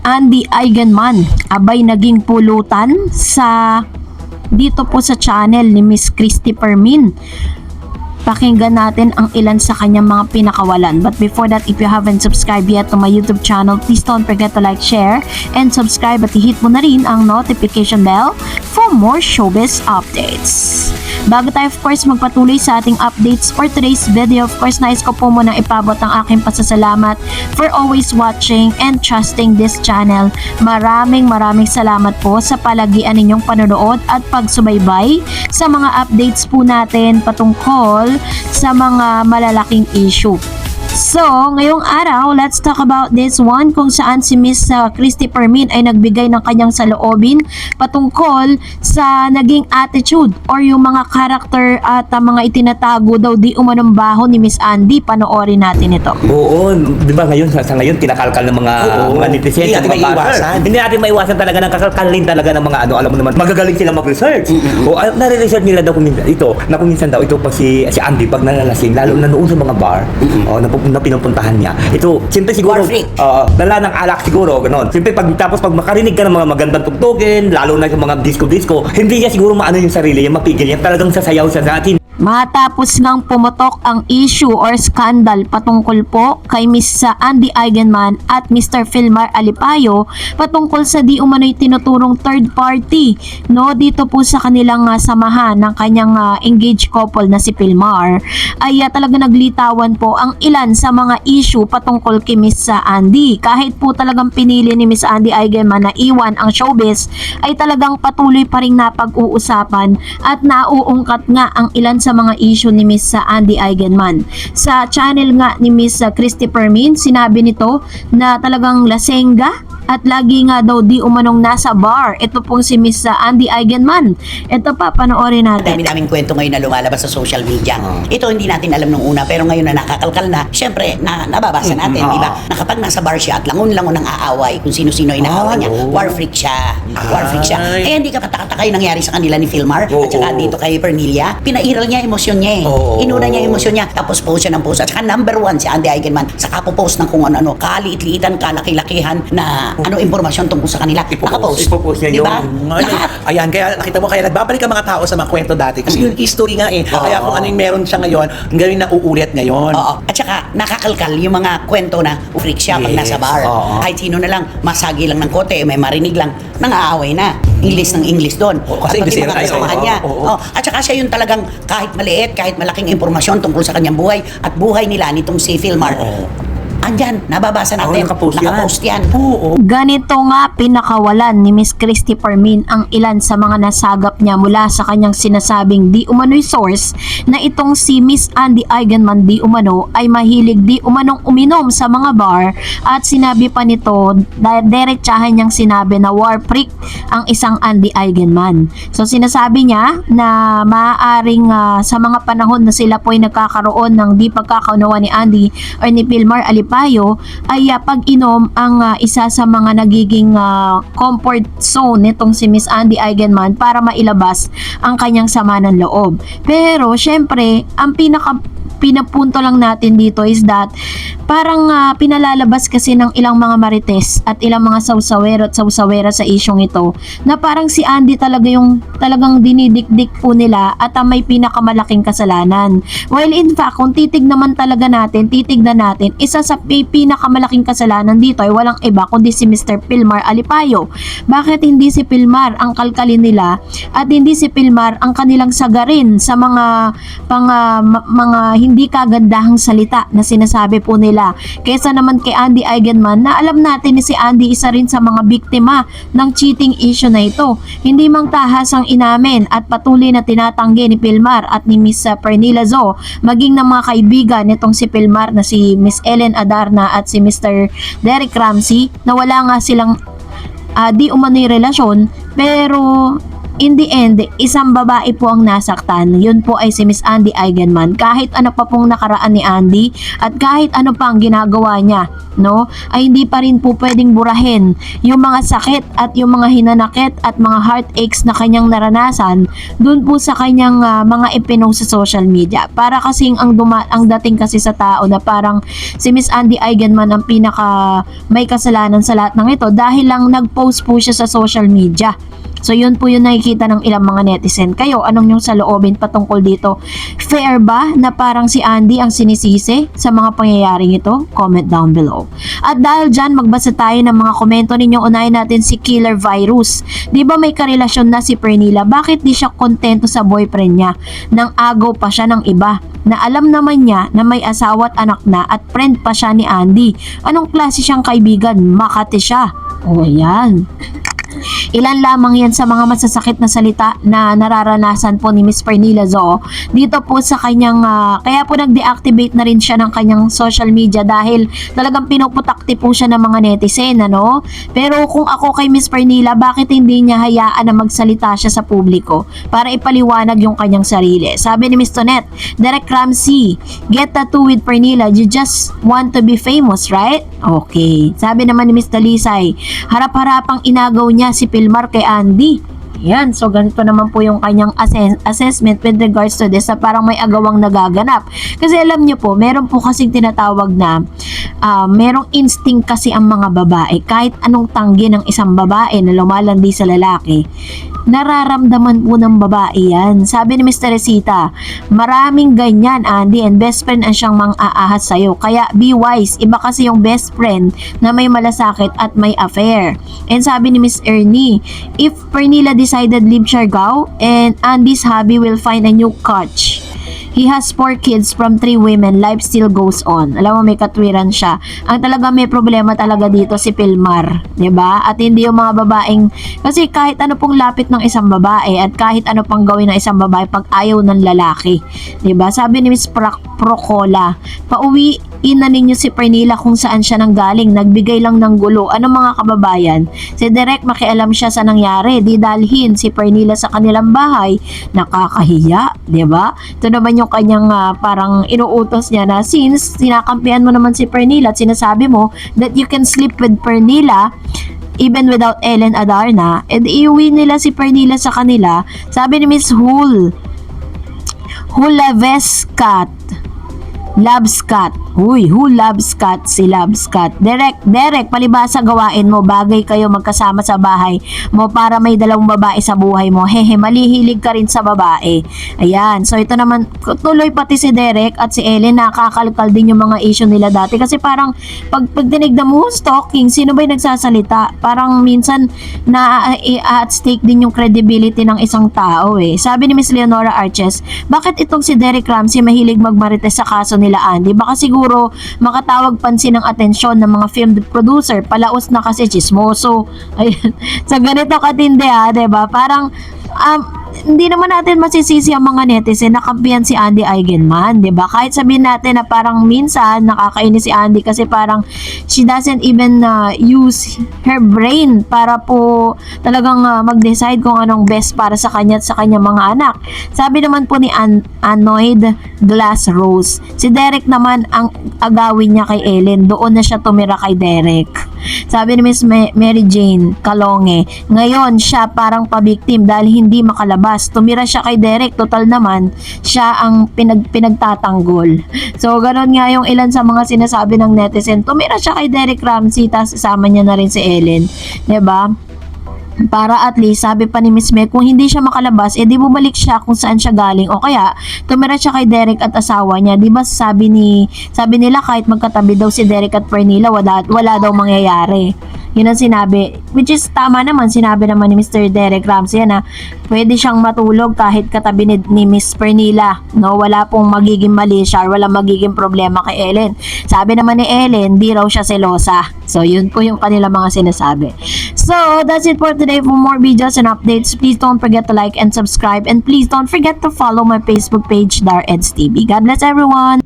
Andy Eigenman abay naging pulutan sa dito po sa channel ni Miss Christy Permin. Pakinggan natin ang ilan sa kanyang mga pinakawalan. But before that, if you haven't subscribed yet to my YouTube channel, please don't forget to like, share, and subscribe at i-hit mo na rin ang notification bell for more showbiz updates. Bago tayo of course magpatuloy sa ating updates for today's video, of course nais ko po munang ipabot ang aking pasasalamat for always watching and trusting this channel. Maraming salamat po sa palagian ninyong panonood at pagsubaybay sa mga updates po natin patungkol sa mga malalaking issue. So, ngayong araw, let's talk about this one kung saan si Miss Christy Permin ay nagbigay ng kanyang saloobin patungkol sa naging attitude or yung mga character at mga itinatago daw di umanong baho ni Miss Andy. Panoorin natin ito. Oo, di ba ngayon, sa ngayon, kinakalkal ng mga netizen. Hindi natin maiwasan. Hindi natin maiwasan talaga ng kakalkalin talaga ng mga alam mo naman, magagaling sila mag-research. O, nare-research nila daw kung minsan daw, ito pag si Andy, pag nalalasing, lalo na noon sa mga bar, na pinupuntahan niya. Ito, siyempre siguro, dala ng alak siguro, gano'n. Siyempre, pag makarinig ka ng mga magandang tugtugin, lalo na yung mga disco, hindi niya siguro maano yung sarili, yung mapigil niya, talagang sasayaw siya sa atin. Matapos ngang pumutok ang issue or scandal patungkol po kay Miss Andy Eigenman at Mr. Filmar Alipayo patungkol sa di umano'y tinuturong third party dito po sa kanilang samahan ng kanyang engaged couple na si Filmar, ay talaga naglitawan po ang ilan sa mga issue patungkol kay Miss Andy. Kahit po talagang pinili ni Miss Andy Eigenman na iwan ang showbiz, ay talagang patuloy pa rin napag-uusapan at nauungkat nga ang ilan sa mga issue ni Miss Andy Eigenman. Sa channel nga ni Miss Christy Permin, sinabi nito na talagang lasengga at lagi nga daw di umanong nasa bar. Ito pong si Miss Andy Eigenman. Ito pa, panoorin natin. Dami-daming kwento ngayon na lumalabas sa social media. Ito hindi natin alam nung una, pero ngayon na nakakalkal na, syempre, nababasa natin, di ba? Na kapag nasa bar siya at langon-langon ang aaway, kung sino-sino inaaway niya, war freak siya. War freak siya. Eh, hindi ka patakataka yung nangyari sa kanila ni Filmar at saka dito kay Pernilla. Pinairal niya emosyon niya eh. Inuna niya emosyon niya, tapos post siya ng post. At saka number 1 si Andy Eigenman, saka post ng kung ano, kaliit-liitan, kalaki-lakihan na impormasyon tungkol sa kanila. Ipopost niya diba? yung Ayan, kaya nakita mo, kaya nagbabalik ang mga tao sa mga kwento dati. Kasi yung history nga eh. Kaya kung ano yung meron siya ngayon, gawin na uulit ngayon. Oo. At saka, nakakalkal yung mga kwento na freak siya pag nasa bar. Kahit sino na lang, masagi lang ng kote, may marinig lang, nang-aaway na. English ng English doon. Kasi at pati English mga kasamahan niya. At saka siya yung talagang kahit maliit, kahit malaking impormasyon tungkol sa kanyang buhay at buhay nila nitong si Filmar. Andyan, nababasa natin. Nakapost yan. Ganito nga pinakawalan ni Miss Christy Permin ang ilan sa mga nasagap niya mula sa kanyang sinasabing di umano'y source na itong si Miss Andy Eigenman di umano ay mahilig di umanong uminom sa mga bar, at sinabi pa nito, diretsahan niyang sinabi na war freak ang isang Andy Eigenman. So sinasabi niya na maaaring sa mga panahon na sila po ay nagkakaroon ng di pagkakaunawa ni Andy or ni Filmar Alipayo, ay pag-inom ang isa sa mga nagiging comfort zone nitong si Miss Andy Eigenman para mailabas ang kanyang sama ng loob. Pero syempre, ang pinapunto lang natin dito is that parang pinalalabas kasi ng ilang mga marites at ilang mga sawsawero at sawsawera sa isyong ito na parang si Andy talagang dinidikdik po nila at may pinakamalaking kasalanan. While in fact, kung titignan natin, isa sa pinakamalaking kasalanan dito ay walang iba kundi si Mr. Filmar Alipayo. Bakit hindi si Filmar ang kalkalin nila at hindi si Filmar ang kanilang sagarin sa mga hindi kagandahang salita na sinasabi po nila, kesa naman kay Andy Eigenman na alam natin ni si Andy isa rin sa mga biktima ng cheating issue na ito. Hindi mang tahasang inamin at patuloy na tinatanggi ni Filmar at ni Miss Pernilla Zo, maging ng mga kaibigan nitong si Filmar na si Miss Ellen Adarna at si Mr. Derek Ramsey na wala nga silang di umano'y relasyon, pero in the end, isang babae po ang nasaktan. Yun po ay si Miss Andy Eigenman. Kahit ano pa pong nakaraan ni Andy at kahit ano pa ang ginagawa niya, no, ay hindi pa rin po pwedeng burahin yung mga sakit at yung mga hinanakit at mga heartaches na kanyang naranasan dun po sa kanyang mga ipinost sa social media. Para kasing ang dating kasi sa tao na parang si Miss Andy Eigenman ang pinaka may kasalanan sa lahat ng ito dahil lang nag-post po siya sa social media. So yun po yung nakikita ng ilang mga netizen. Kayo, anong yung saloobin patungkol dito? Fair ba na parang si Andy ang sinisisi sa mga pangyayaring ito? Comment down below. At dahil dyan, magbasa tayo ng mga komento ninyo. Unahin natin si Killer Virus. Di ba may karelasyon na si Pernilla? Bakit di siya kontento sa boyfriend niya? Nang agaw pa siya ng iba na alam naman niya na may asawa at anak na at friend pa siya ni Andy. Anong klase siyang kaibigan? Makati siya. O yan. Ilan lamang yan sa mga masasakit na salita na nararanasan po ni Miss Pernilla Zo dito po sa kanyang kaya po nag-deactivate na rin siya ng kanyang social media dahil talagang pinuputakti po siya ng mga netizen, ano? Pero kung ako kay Miss Pernilla, bakit hindi niya hayaan na magsalita siya sa publiko para ipaliwanag yung kanyang sarili? Sabi ni Miss Tonette, Derek Ramsey, get tattoo with Pernilla, you just want to be famous, right? Okay. Sabi naman ni Miss Talisay, harap-harapang inagaw niya si Pilmar kay Andy. Yan, so ganito naman po yung kanyang assessment with regards to this na parang may agawang nagaganap. Kasi alam nyo po, meron po kasing tinatawag na merong instinct kasi ang mga babae. Kahit anong tanggi ng isang babae na lumalandi sa lalaki, nararamdaman po ng babae yan. Sabi ni Miss Teresita, maraming ganyan, Andy, and best friend ang siyang mang-aahas sa'yo. Kaya be wise, iba kasi yung best friend na may malasakit at may affair. And sabi ni Miss Ernie, if Pernilla decided leave Siargao and Andy's hubby will find a new coach. He has 4 kids from 3 women. Life still goes on. Alam mo, may katwiran siya. Ang talaga may problema talaga dito si Pilmar. 'Di ba? At hindi yung mga babaeng, kasi kahit ano pong lapit ng isang babae at kahit ano pang gawin ng isang babae pag ayaw ng lalaki. 'Di ba? Sabi ni Miss Procola, pauwiin na ninyo si Pernilla kung saan siya nanggaling. Nagbigay lang ng gulo. Ano mga kababayan? Si Derek makialam siya sa nangyari. Di dalhin si Pernilla sa kanilang bahay. Nakakahiya. 'Di ba? Ito naman yung kanyang parang inuutos niya na since sinakampihan mo naman si Pernilla at sinasabi mo that you can sleep with Pernilla even without Ellen Adarna, and iuwi nila si Pernilla sa kanila. Sabi ni Miss Hulavescat, Labscat. Uy, who loves cat? Si Labscat. Derek, palibasa gawain mo. Bagay kayo magkasama sa bahay mo para may dalawang babae sa buhay mo. Hehe, malihilig ka rin sa babae. Ayan. So, ito naman, tuloy pati si Derek at si Ellen, nakakalkal din yung mga issue nila dati. Kasi parang, pag tinignan mo, stalking, sino ba yung nagsasalita? Parang minsan, at stake din yung credibility ng isang tao eh. Sabi ni Miss Leonora Arches, bakit itong si Derek Ramsey mahilig magmarites sa kaso nila Andy? Baka siguro makatawag pansin ng atensyon ng mga film producer, palaos na kasi chismoso. Ayun. So ganito katindi diba? Parang hindi naman natin masisisi ang mga netizen na kampihan si Andy Eigenman, 'di ba? Kahit sabihin natin na parang minsan nakakainis si Andy kasi parang she doesn't even use her brain para po talagang mag-decide kung anong best para sa kanya at sa kanyang mga anak. Sabi naman po ni Anoid Glass Rose, si Derek naman ang agawin niya kay Ellen, doon na siya tumira kay Derek. Sabi ni Miss Mary Jane Kalonge, ngayon siya parang pabiktim dahil hindi makalabas. Tumira siya kay Derek, total naman siya ang pinagtatanggol. So ganoon nga yung ilan sa mga sinasabi ng netizen. Tumira siya kay Derek Ramsey, tapos isama niya na rin si Ellen, 'di ba? Para at least, sabi pa ni Miss Meg, kung hindi siya makalabas, di bumalik siya kung saan siya galing. O kaya, tumira siya kay Derek at asawa niya. Di ba sabi nila kahit magkatabi daw si Derek at Pernilla, wala daw mangyayari. Yun ang sinabi. Which is tama naman. Sinabi naman ni Mr. Derek Ramsey na pwede siyang matulog kahit katabi ni Miss Pernilla. No? Wala pong magiging mali siya or wala magiging problema kay Ellen. Sabi naman ni Ellen, di raw siya selosa. So, yun po yung kanila mga sinasabi. So, that's it for today. For more videos and updates, please don't forget to like and subscribe. And please don't forget to follow my Facebook page, Dar Eds TV. God bless everyone!